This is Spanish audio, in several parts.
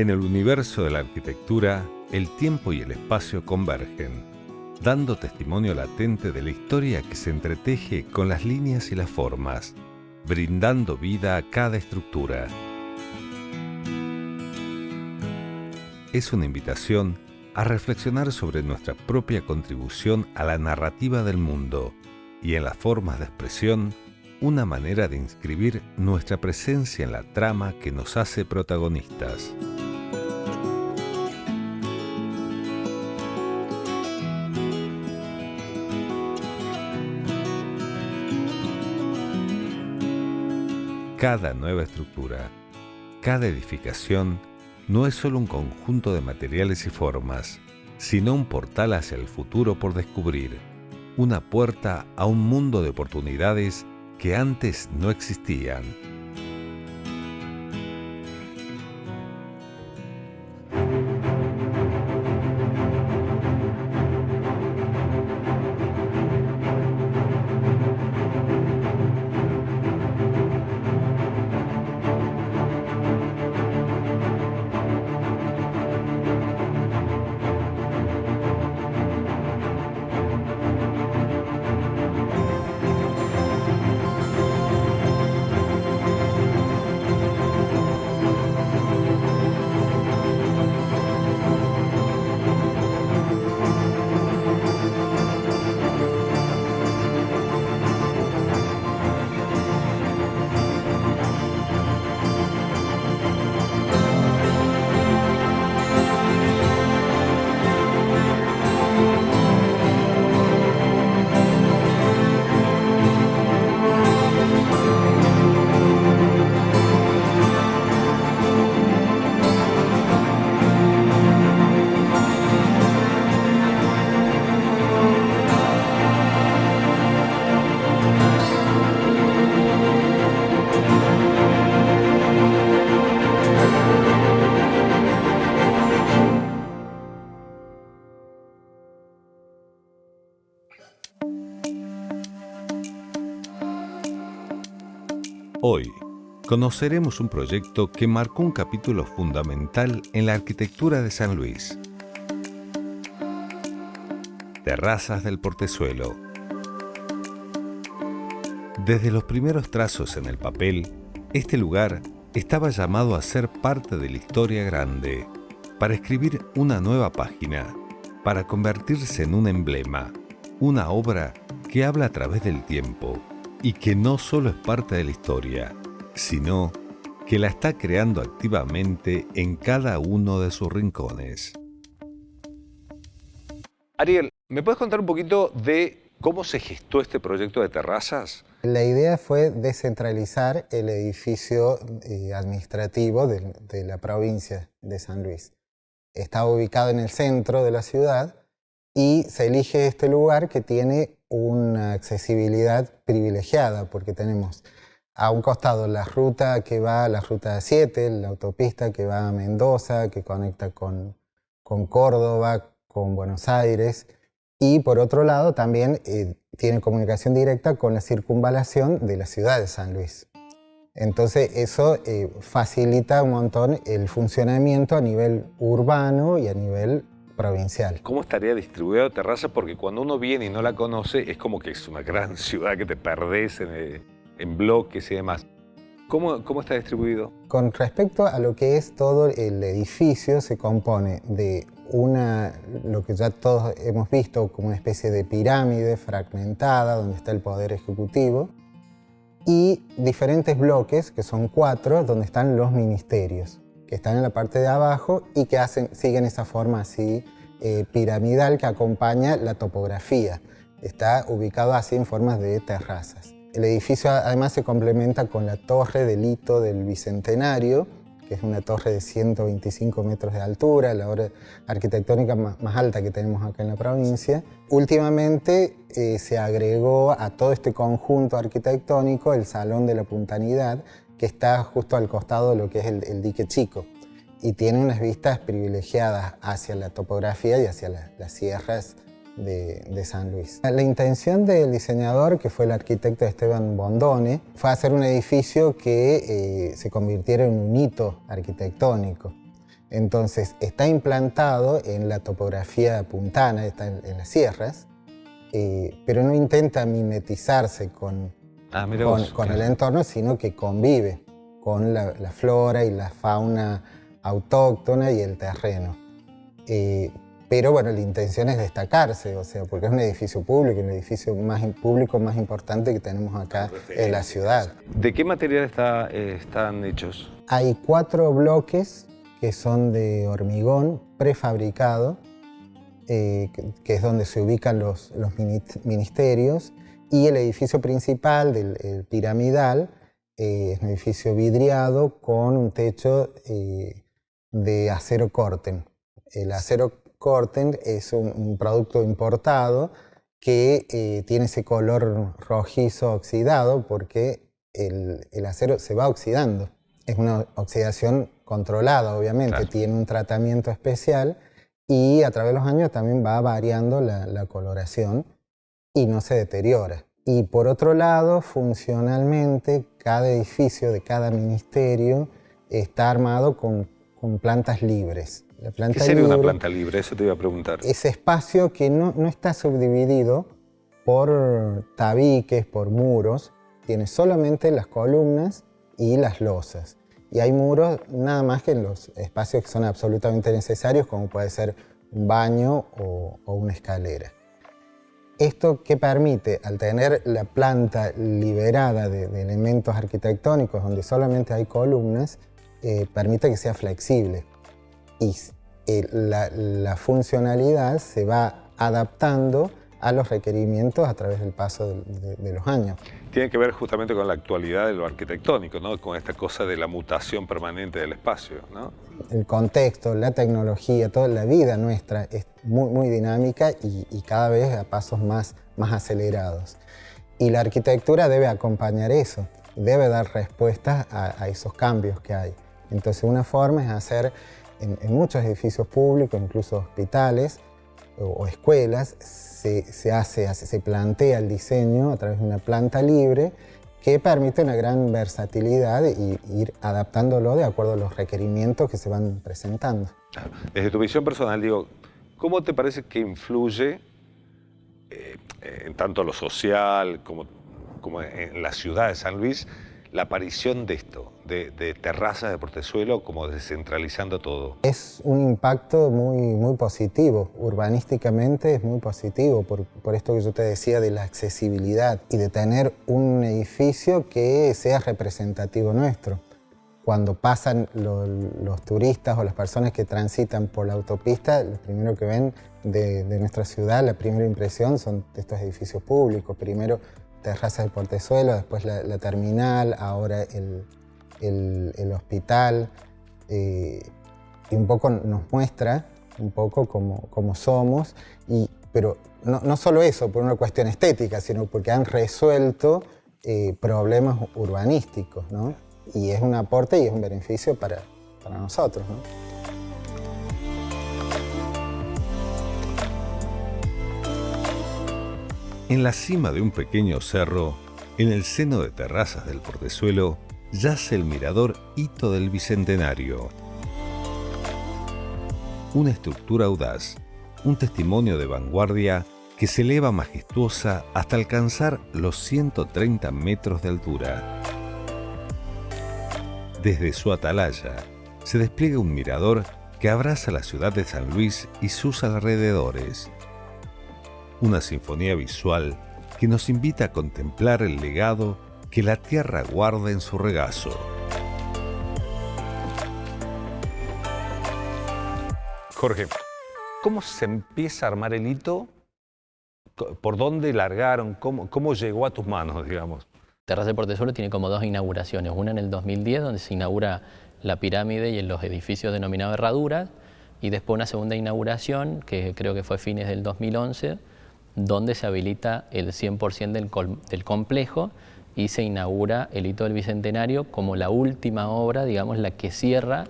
En el universo de la arquitectura, el tiempo y el espacio convergen, dando testimonio latente de la historia que se entreteje con las líneas y las formas, brindando vida a cada estructura. Es una invitación a reflexionar sobre nuestra propia contribución a la narrativa del mundo y en las formas de expresión, una manera de inscribir nuestra presencia en la trama que nos hace protagonistas. Cada nueva estructura, cada edificación, no es solo un conjunto de materiales y formas, sino un portal hacia el futuro por descubrir, una puerta a un mundo de oportunidades que antes no existían. Hoy conoceremos un proyecto que marcó un capítulo fundamental en la arquitectura de San Luis. Terrazas del Portezuelo. Desde los primeros trazos en el papel, este lugar estaba llamado a ser parte de la historia grande, para escribir una nueva página, para convertirse en un emblema, una obra que habla a través del tiempo y que no solo es parte de la historia, sino que la está creando activamente en cada uno de sus rincones. Ariel, ¿me puedes contar un poquito de cómo se gestó este proyecto de terrazas? La idea fue descentralizar el edificio administrativo de la provincia de San Luis. Está ubicado en el centro de la ciudad y se elige este lugar que tiene una accesibilidad privilegiada porque tenemos a un costado la ruta 7, la autopista que va a Mendoza, que conecta con Córdoba, con Buenos Aires, y por otro lado también tiene comunicación directa con la circunvalación de la ciudad de San Luis. Entonces eso facilita un montón el funcionamiento a nivel urbano y a nivel provincial. ¿Cómo estaría distribuida Terrazas? Porque cuando uno viene y no la conoce, es como que es una gran ciudad que te perdés en bloques y demás. ¿Cómo está distribuido? Con respecto a lo que es todo el edificio, se compone de lo que ya todos hemos visto como una especie de pirámide fragmentada, donde está el Poder Ejecutivo, y diferentes bloques, que son 4, donde están los ministerios, que están en la parte de abajo y que siguen esa forma así piramidal que acompaña la topografía. Está ubicado así en formas de terrazas. El edificio además se complementa con la torre del hito del Bicentenario, que es una torre de 125 metros de altura, la obra arquitectónica más alta que tenemos acá en la provincia. Últimamente se agregó a todo este conjunto arquitectónico el Salón de la Puntanidad, que está justo al costado de lo que es el dique Chico, y tiene unas vistas privilegiadas hacia la topografía y hacia las sierras de San Luis. La intención del diseñador, que fue el arquitecto Esteban Bondone, fue hacer un edificio que se convirtiera en un hito arquitectónico. Entonces está implantado en la topografía puntana, está en las sierras, pero no intenta mimetizarse con el entorno, sino que convive con la flora y la fauna autóctona y el terreno. Pero bueno, la intención es destacarse, o sea, porque es un edificio público, el edificio público más importante que tenemos acá en la ciudad. ¿De qué material están hechos? Hay 4 bloques que son de hormigón prefabricado, que es donde se ubican los ministerios, y el edificio principal, el piramidal, es un edificio vidriado con un techo de acero Corten. El acero Corten es un producto importado que tiene ese color rojizo oxidado porque el acero se va oxidando. Es una oxidación controlada, obviamente, claro. Tiene un tratamiento especial y a través de los años también va variando la coloración y no se deteriora. Y por otro lado, funcionalmente, cada edificio de cada ministerio está armado con plantas libres. ¿Qué sería una planta libre? Eso te iba a preguntar. Ese espacio que no está subdividido por tabiques, por muros, tiene solamente las columnas y las losas. Y hay muros nada más que en los espacios que son absolutamente necesarios, como puede ser un baño o una escalera. ¿Esto qué permite? Al tener la planta liberada de elementos arquitectónicos donde solamente hay columnas, permite que sea flexible. Y la funcionalidad se va adaptando a los requerimientos a través del paso de los años. Tiene que ver justamente con la actualidad de lo arquitectónico, ¿no? Con esta cosa de la mutación permanente del espacio, ¿no? El contexto, la tecnología, toda la vida nuestra es muy dinámica y cada vez a pasos más acelerados. Y la arquitectura debe acompañar eso, debe dar respuestas a esos cambios que hay. Entonces una forma es hacer en muchos edificios públicos, incluso hospitales o escuelas, se plantea el diseño a través de una planta libre que permite una gran versatilidad y ir adaptándolo de acuerdo a los requerimientos que se van presentando. Desde tu visión personal, digo, ¿cómo te parece que influye en tanto lo social como en la ciudad de San Luis la aparición de esto, de terrazas de portezuelo, como descentralizando todo? Es un impacto muy positivo, urbanísticamente es muy positivo, por esto que yo te decía de la accesibilidad y de tener un edificio que sea representativo nuestro. Cuando pasan los turistas o las personas que transitan por la autopista, lo primero que ven de nuestra ciudad, la primera impresión son estos edificios públicos, primero terrazas de portezuelo, después la terminal, ahora el hospital, y un poco nos muestra un poco cómo somos, pero no solo eso por una cuestión estética, sino porque han resuelto problemas urbanísticos, ¿no? Y es un aporte y es un beneficio para nosotros, ¿no? En la cima de un pequeño cerro, en el seno de terrazas del portezuelo, yace el mirador Hito del Bicentenario. Una estructura audaz, un testimonio de vanguardia que se eleva majestuosa hasta alcanzar los 130 metros de altura. Desde su atalaya se despliega un mirador que abraza la ciudad de San Luis y sus alrededores. Una sinfonía visual que nos invita a contemplar el legado que la tierra guarda en su regazo. Jorge, ¿cómo se empieza a armar el hito? ¿Por dónde largaron? ¿Cómo llegó a tus manos, digamos? Terraza del Portezuelo tiene como 2 inauguraciones. Una en el 2010, donde se inaugura la pirámide y en los edificios denominados herraduras, y después una segunda inauguración, que creo que fue fines del 2011, donde se habilita el 100% del complejo y se inaugura el Hito del Bicentenario como la última obra, digamos, la que cierra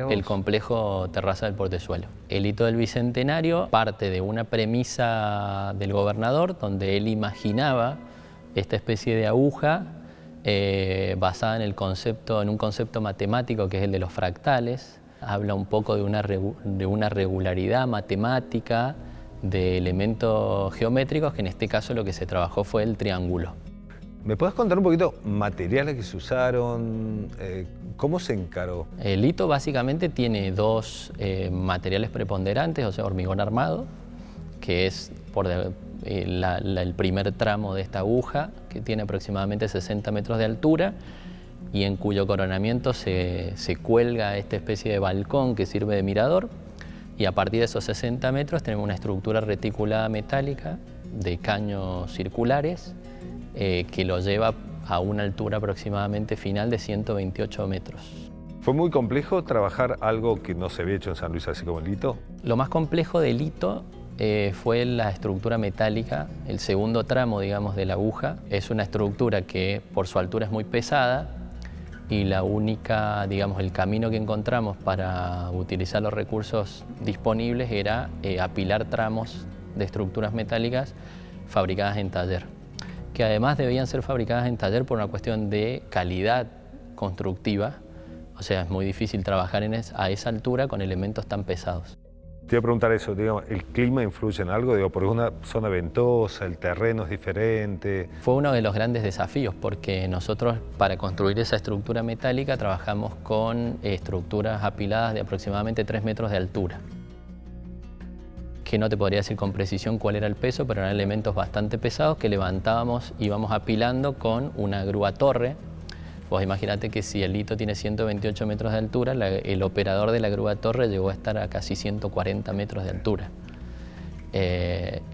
el complejo Terraza del Portezuelo. El Hito del Bicentenario parte de una premisa del gobernador, donde él imaginaba esta especie de aguja basada en un concepto matemático que es el de los fractales, habla un poco de una regularidad matemática de elementos geométricos, que en este caso lo que se trabajó fue el triángulo. ¿Me puedes contar un poquito materiales que se usaron? ¿Cómo se encaró? El hito básicamente tiene dos materiales preponderantes, o sea, hormigón armado, que es el primer tramo de esta aguja, que tiene aproximadamente 60 metros de altura y en cuyo coronamiento se cuelga esta especie de balcón que sirve de mirador, y a partir de esos 60 metros tenemos una estructura reticulada metálica de caños circulares que lo lleva a una altura aproximadamente final de 128 metros. ¿Fue muy complejo trabajar algo que no se había hecho en San Luis, así como el hito? Lo más complejo del hito fue la estructura metálica, el segundo tramo, digamos, de la aguja. Es una estructura que por su altura es muy pesada y la única, digamos, el camino que encontramos para utilizar los recursos disponibles era apilar tramos de estructuras metálicas fabricadas en taller, que además debían ser fabricadas en taller por una cuestión de calidad constructiva. O sea, es muy difícil trabajar a esa altura con elementos tan pesados. Te iba a preguntar eso, digamos, ¿el clima influye en algo? Digo, porque es una zona ventosa, el terreno es diferente. Fue uno de los grandes desafíos, porque nosotros para construir esa estructura metálica trabajamos con estructuras apiladas de aproximadamente 3 metros de altura. Que no te podría decir con precisión cuál era el peso, pero eran elementos bastante pesados que levantábamos, íbamos apilando con una grúa torre. Vos imagínate que si el hito tiene 128 metros de altura, el operador de la grúa torre llegó a estar a casi 140 metros de altura.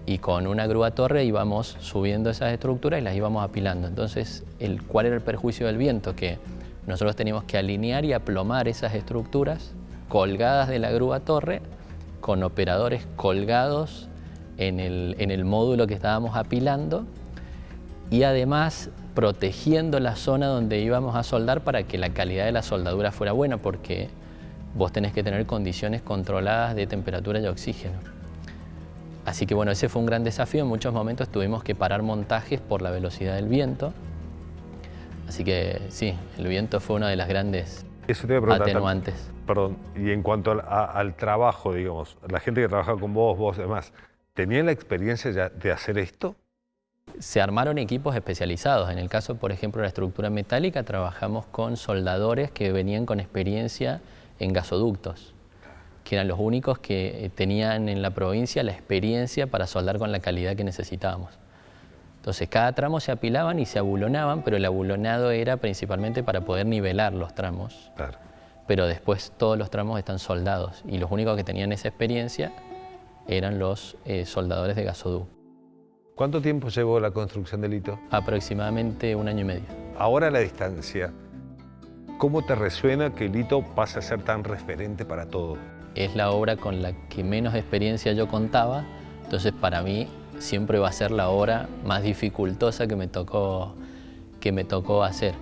Y con una grúa torre íbamos subiendo esas estructuras y las íbamos apilando. Entonces, ¿cuál era el perjuicio del viento? Que nosotros teníamos que alinear y aplomar esas estructuras colgadas de la grúa torre, con operadores colgados en el módulo que estábamos apilando, y además protegiendo la zona donde íbamos a soldar para que la calidad de la soldadura fuera buena, porque vos tenés que tener condiciones controladas de temperatura y oxígeno. Así que bueno, ese fue un gran desafío. En muchos momentos tuvimos que parar montajes por la velocidad del viento. Así que sí, el viento fue una de las grandes atenuantes. Perdón, y en cuanto al trabajo, digamos, la gente que trabaja con vos demás, ¿tenían la experiencia ya de hacer esto? Se armaron equipos especializados. En el caso, por ejemplo, de la estructura metálica, trabajamos con soldadores que venían con experiencia en gasoductos, que eran los únicos que tenían en la provincia la experiencia para soldar con la calidad que necesitábamos. Entonces, cada tramo se apilaban y se abulonaban, pero el abulonado era principalmente para poder nivelar los tramos. Claro. Pero después todos los tramos están soldados y los únicos que tenían esa experiencia eran los soldadores de gasoducto. ¿Cuánto tiempo llevó la construcción del hito? Aproximadamente 1 año y medio. Ahora a la distancia, ¿cómo te resuena que el hito pase a ser tan referente para todo? Es la obra con la que menos experiencia yo contaba, entonces para mí siempre va a ser la obra más dificultosa que me tocó hacer.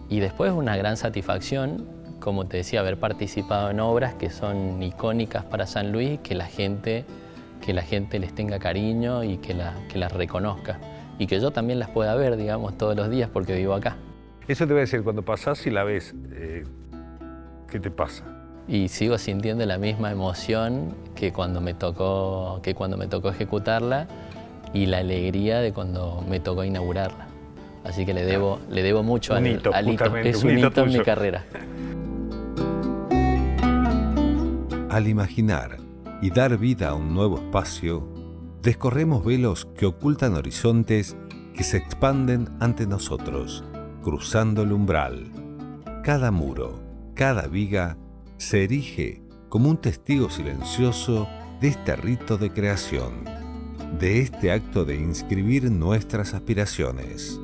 Y después una gran satisfacción, como te decía, haber participado en obras que son icónicas para San Luis, que la gente les tenga cariño y que las reconozca. Y que yo también las pueda ver, digamos, todos los días porque vivo acá. Eso te voy a decir, cuando pasás y la ves, ¿qué te pasa? Y sigo sintiendo la misma emoción que cuando me tocó ejecutarla y la alegría de cuando me tocó inaugurarla. Así que le debo mucho al hito. Es un hito en mi carrera. Al imaginar y dar vida a un nuevo espacio, descorremos velos que ocultan horizontes que se expanden ante nosotros, cruzando el umbral. Cada muro, cada viga, se erige como un testigo silencioso de este rito de creación, de este acto de inscribir nuestras aspiraciones.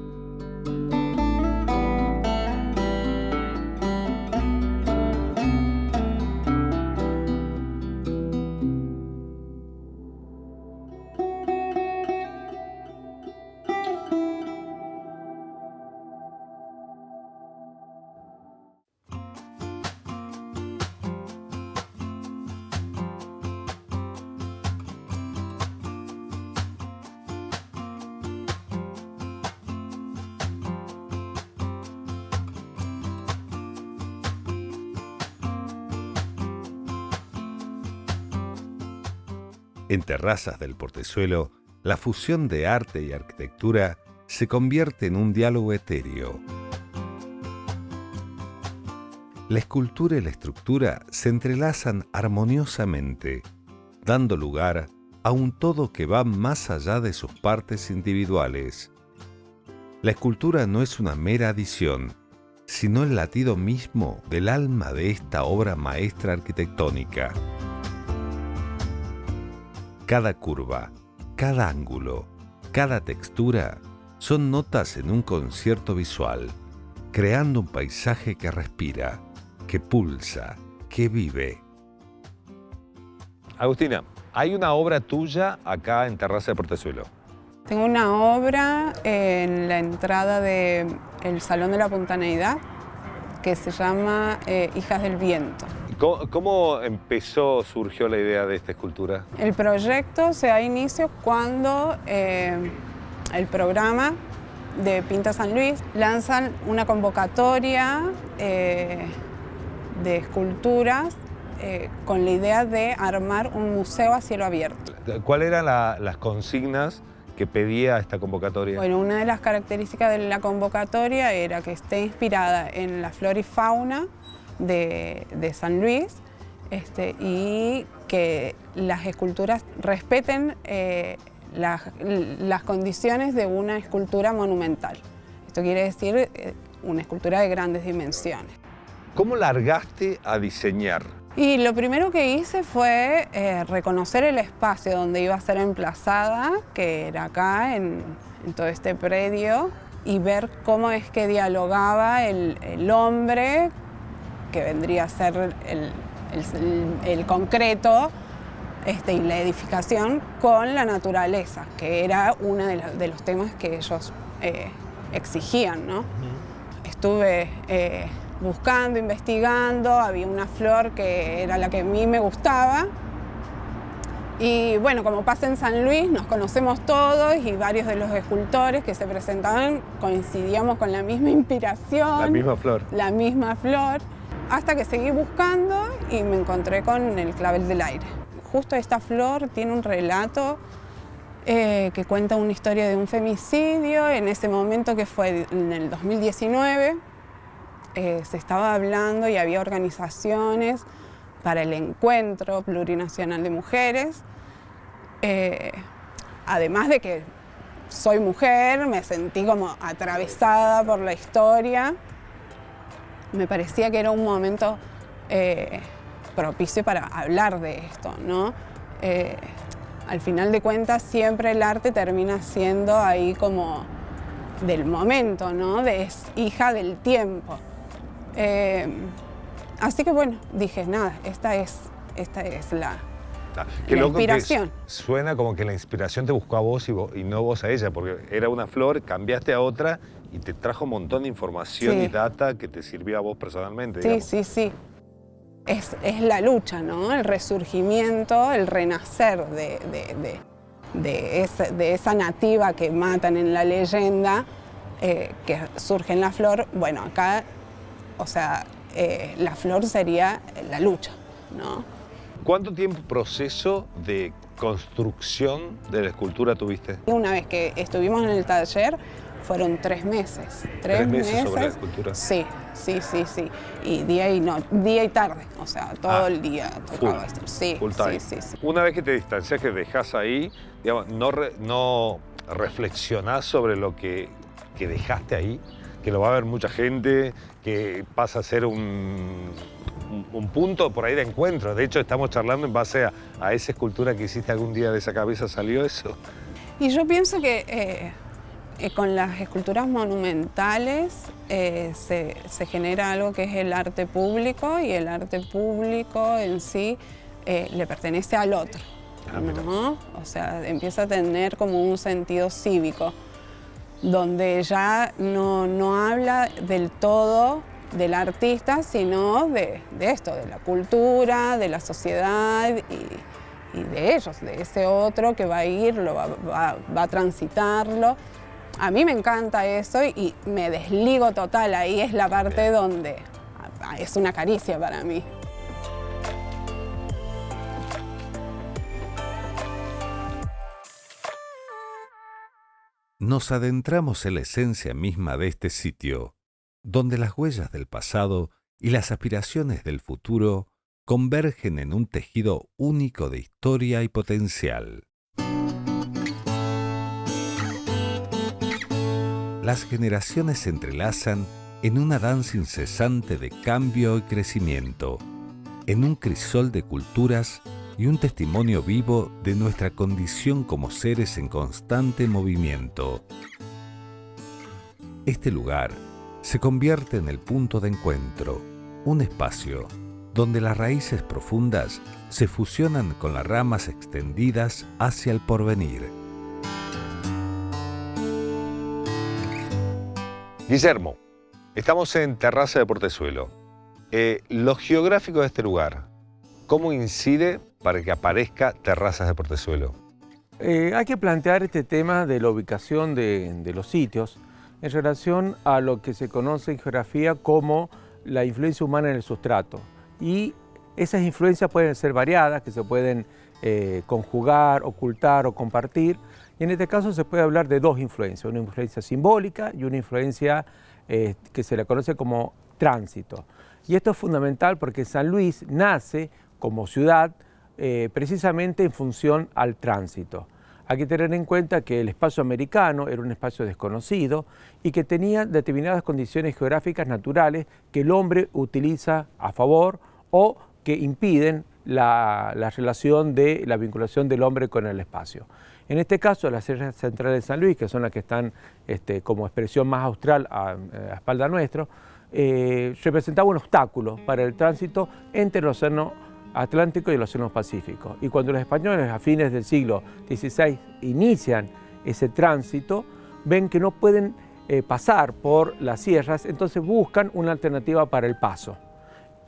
En Terrazas del Portezuelo, la fusión de arte y arquitectura se convierte en un diálogo etéreo. La escultura y la estructura se entrelazan armoniosamente, dando lugar a un todo que va más allá de sus partes individuales. La escultura no es una mera adición, sino el latido mismo del alma de esta obra maestra arquitectónica. Cada curva, cada ángulo, cada textura son notas en un concierto visual, creando un paisaje que respira, que pulsa, que vive. Agustina, hay una obra tuya acá en Terraza del Portezuelo. Tengo una obra en la entrada del Salón de la Puntaneidad que se llama Hijas del Viento. ¿Cómo surgió la idea de esta escultura? El proyecto se da inicio cuando el programa de Pinta San Luis lanzan una convocatoria de esculturas con la idea de armar un museo a cielo abierto. ¿Cuáles eran las consignas que pedía esta convocatoria? Bueno, una de las características de la convocatoria era que esté inspirada en la flora y fauna de San Luis y que las esculturas respeten las condiciones de una escultura monumental. Esto quiere decir una escultura de grandes dimensiones. ¿Cómo largaste a diseñar? Y lo primero que hice fue reconocer el espacio donde iba a ser emplazada, que era acá, en todo este predio, y ver cómo es que dialogaba el hombre, que vendría a ser el concreto, y la edificación, con la naturaleza, que era uno de los temas que ellos exigían, ¿no? Estuve buscando, investigando, había una flor que era la que a mí me gustaba. Y bueno, como pasa en San Luis, nos conocemos todos y varios de los escultores que se presentaban coincidíamos con la misma inspiración. La misma flor. La misma flor, hasta que seguí buscando y me encontré con el clavel del aire. Justo esta flor tiene un relato que cuenta una historia de un femicidio. En ese momento, que fue en el 2019, se estaba hablando y había organizaciones para el Encuentro Plurinacional de Mujeres. Además de que soy mujer, me sentí como atravesada por la historia. Me parecía que era un momento propicio para hablar de esto, ¿no? Al final de cuentas, siempre el arte termina siendo ahí como del momento, ¿no? Es hija del tiempo. Así que bueno, dije, nada, esta es la inspiración. Suena como que la inspiración te buscó a vos y no vos a ella, porque era una flor, cambiaste a otra y te trajo un montón de información y data que te sirvió a vos personalmente. Digamos. Sí. Es la lucha, ¿no? El resurgimiento, el renacer de esa nativa que matan en la leyenda, que surge en la flor. Bueno, acá, o sea, la flor sería la lucha, ¿no? ¿Cuánto tiempo proceso de construcción de la escultura tuviste? Una vez que estuvimos en el taller, fueron 3 meses. 3 meses sobre la escultura. Sí. Y día y tarde, o sea, todo el día tocaba esto. Sí. Una vez que te distancias, que dejás ahí, digamos, no reflexionás sobre lo que dejaste ahí, que lo va a ver mucha gente, que pasa a ser un punto por ahí de encuentro. De hecho, estamos charlando en base a esa escultura que hiciste algún día. ¿De esa cabeza salió eso? Y yo pienso que con las esculturas monumentales se genera algo que es el arte público, y el arte público en sí le pertenece al otro, ¿no? O sea, empieza a tener como un sentido cívico, donde ya no habla del todo del artista, sino de esto, de la cultura, de la sociedad y de ellos, de ese otro que va a ir, va a transitarlo. A mí me encanta eso y me desligo total. Ahí es la parte donde es una caricia para mí. nos adentramos en la esencia misma de este sitio, donde las huellas del pasado y las aspiraciones del futuro convergen en un tejido único de historia y potencial. Las generaciones se entrelazan en una danza incesante de cambio y crecimiento, en un crisol de culturas y un testimonio vivo de nuestra condición como seres en constante movimiento. Este lugar se convierte en el punto de encuentro, un espacio donde las raíces profundas se fusionan con las ramas extendidas hacia el porvenir. Guillermo, estamos en Terraza de Portezuelo. Lo geográfico de este lugar, ¿cómo incide para que aparezca Terrazas de Portezuelo? Hay que plantear este tema de la ubicación de los sitios en relación a lo que se conoce en geografía como la influencia humana en el sustrato. Y esas influencias pueden ser variadas, que se pueden conjugar, ocultar o compartir. Y en este caso se puede hablar de dos influencias, una influencia simbólica y una influencia que se le conoce como tránsito. Y esto es fundamental porque San Luis nace como ciudad precisamente en función al tránsito. Hay que tener en cuenta que el espacio americano era un espacio desconocido y que tenía determinadas condiciones geográficas naturales que el hombre utiliza a favor o que impiden la relación de la vinculación del hombre con el espacio. En este caso, las sierras centrales de San Luis, que son las que están como expresión más austral a espalda nuestro, representaba un obstáculo para el tránsito entre el océano Atlántico y el océano Pacífico. Y cuando los españoles a fines del siglo XVI inician ese tránsito, ven que no pueden pasar por las sierras, entonces buscan una alternativa para el paso.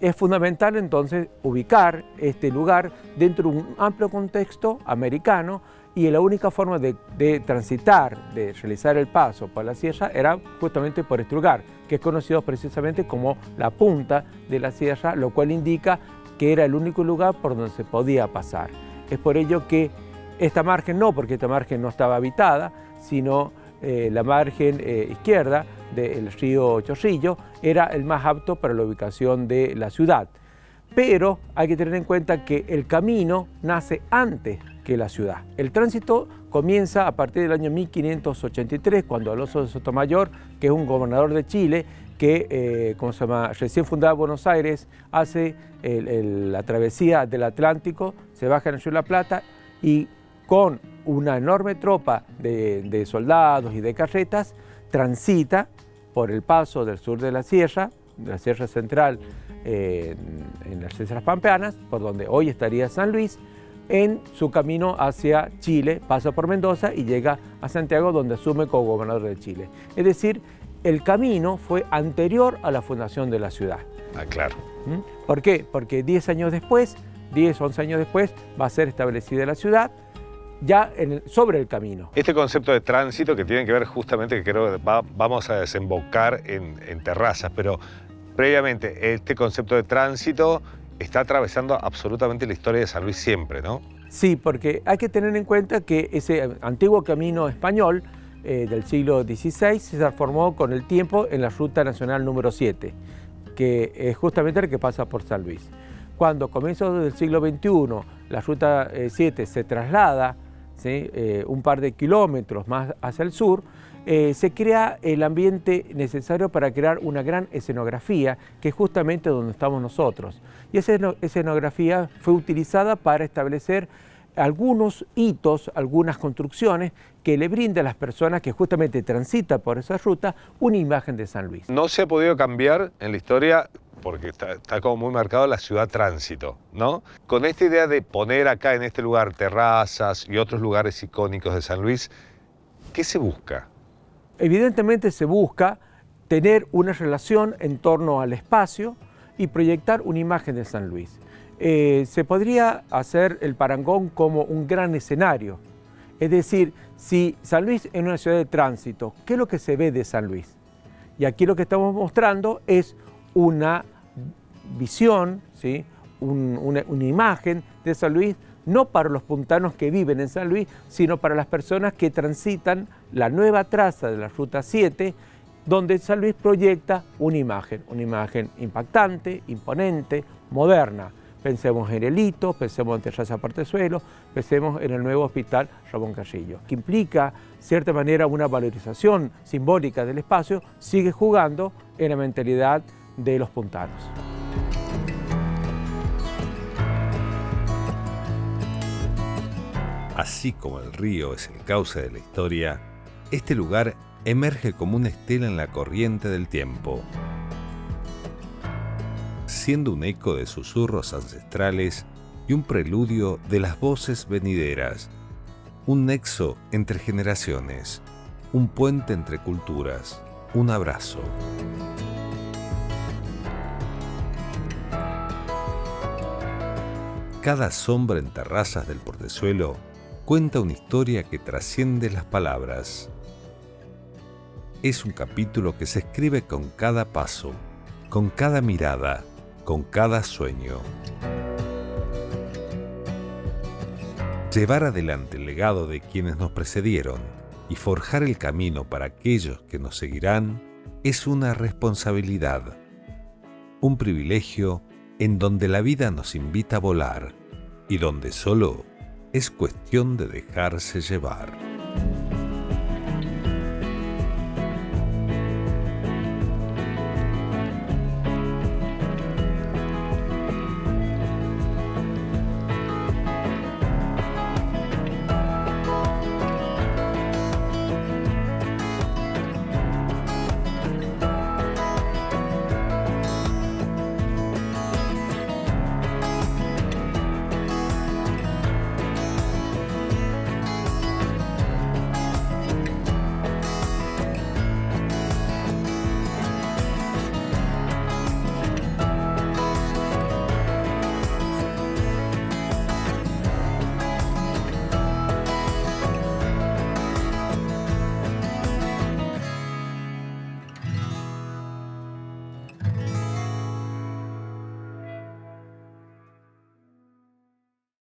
Es fundamental entonces ubicar este lugar dentro de un amplio contexto americano y la única forma de transitar, de realizar el paso por la sierra era justamente por este lugar, que es conocido precisamente como la punta de la sierra, lo cual indica que era el único lugar por donde se podía pasar. Es por ello que esta margen no, porque esta margen no estaba habitada, sino la margen izquierda del río Chorrillo era el más apto para la ubicación de la ciudad. Pero hay que tener en cuenta que el camino nace antes que la ciudad. El tránsito comienza a partir del año 1583, cuando Alonso de Sotomayor, que es un gobernador de Chile, que recién fundada Buenos Aires, hace la travesía del Atlántico, se baja en el río de la Plata y con una enorme tropa de soldados y de carretas transita por el paso del sur de la sierra central en las Sierras Pampeanas, por donde hoy estaría San Luis, en su camino hacia Chile, pasa por Mendoza y llega a Santiago, donde asume como gobernador de Chile. Es decir, el camino fue anterior a la fundación de la ciudad. Ah, claro. ¿Por qué? Porque 11 años después, va a ser establecida la ciudad, ya sobre el camino. Este concepto de tránsito que tiene que ver justamente, que creo que vamos a desembocar en Terrazas, pero previamente este concepto de tránsito está atravesando absolutamente la historia de San Luis siempre, ¿no? Sí, porque hay que tener en cuenta que ese antiguo camino español del siglo XVI se transformó con el tiempo en la Ruta Nacional número 7, que es justamente el que pasa por San Luis. Cuando comienzo del siglo XXI la Ruta 7 se traslada, ¿sí?, un par de kilómetros más hacia el sur, se crea el ambiente necesario para crear una gran escenografía, que es justamente donde estamos nosotros. Y esa escenografía fue utilizada para establecer algunos hitos, algunas construcciones que le brindan a las personas que justamente transitan por esa ruta una imagen de San Luis. No se ha podido cambiar en la historia porque está como muy marcado la ciudad tránsito, ¿no? Con esta idea de poner acá en este lugar Terrazas y otros lugares icónicos de San Luis, ¿qué se busca? Evidentemente se busca tener una relación en torno al espacio y proyectar una imagen de San Luis. Se podría hacer el parangón como un gran escenario. Es decir, si San Luis es una ciudad de tránsito, ¿qué es lo que se ve de San Luis? Y aquí lo que estamos mostrando es una visión, ¿sí?, una imagen de San Luis no para los puntanos que viven en San Luis, sino para las personas que transitan la nueva traza de la Ruta 7, donde San Luis proyecta una imagen impactante, imponente, moderna. Pensemos en el Hito, pensemos en Terraza Portezuelo, pensemos en el nuevo Hospital Ramón Carrillo, que implica, de cierta manera, una valorización simbólica del espacio, sigue jugando en la mentalidad de los puntanos. Así como el río es el cauce de la historia, este lugar emerge como una estela en la corriente del tiempo, siendo un eco de susurros ancestrales y un preludio de las voces venideras, un nexo entre generaciones, un puente entre culturas, un abrazo. Cada sombra en terrazas del Portezuelo cuenta una historia que trasciende las palabras. Es un capítulo que se escribe con cada paso, con cada mirada, con cada sueño. Llevar adelante el legado de quienes nos precedieron y forjar el camino para aquellos que nos seguirán es una responsabilidad, un privilegio en donde la vida nos invita a volar y donde solo es cuestión de dejarse llevar.